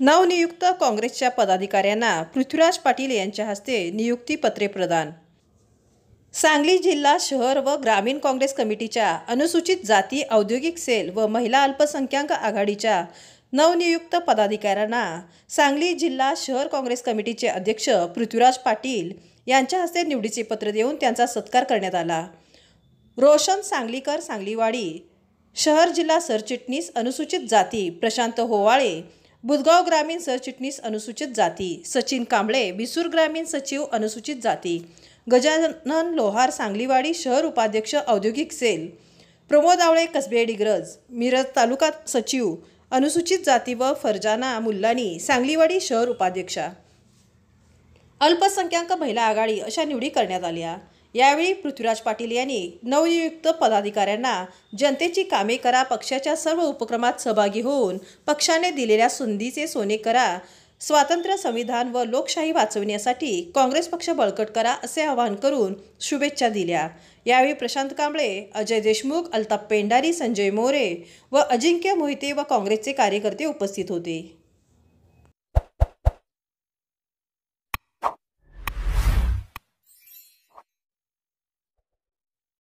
नवनियुक्त काँग्रेसच्या पदाधिकाऱ्यांना पृथ्वीराज पाटील यांच्या हस्ते नियुक्तीपत्रे प्रदान। सांगली जिल्हा शहर व ग्रामीण काँग्रेस कमिटीच्या अनुसूचित जाती औद्योगिक सेल व महिला अल्पसंख्याक आघाडीच्या नवनियुक्त पदाधिकाऱ्यांना सांगली जिल्हा शहर काँग्रेस कमिटीचे अध्यक्ष पृथ्वीराज पाटील यांच्या हस्ते निवडीचे पत्र देऊन त्यांचा सत्कार करण्यात आला। रोशन सांगलीकर सांगलीवाडी शहर जिल्हा सरचिटणीस अनुसूचित जाती प्रशांत होवाळे, बुधगाव ग्रामीण सरचिटणीस अनुसूचित जाती सचिन कांबळे, बिसूर ग्रामीण सचिव अनुसूचित जाती गजानन लोहार सांगलीवाडी शहर उपाध्यक्ष औद्योगिक सेल, प्रमोद आवळे कसबे डिग्रज मिरज तालुका सचिव अनुसूचित जाती व फरजाना मुल्लानी सांगलीवाडी शहर उपाध्यक्षा अल्पसंख्याक महिला आघाडी अशा निवडी करण्यात आल्या। यावेळी पृथ्वीराज पाटील यांनी नवनियुक्त पदाधिकाऱ्यांना जनतेची कामे करा, पक्षाच्या सर्व उपक्रमात सहभागी होऊन पक्षाने दिलेल्या संधीचे सोने करा, स्वातंत्र्य संविधान व लोकशाही वाचवण्यासाठी काँग्रेस पक्ष बळकट करा असे आवाहन करून शुभेच्छा दिल्या। यावेळी प्रशांत कांबळे, अजय देशमुख, अल्ताफ पेंढारी, संजय मोरे व अजिंक्य मोहिते व काँग्रेसचे कार्यकर्ते उपस्थित होते।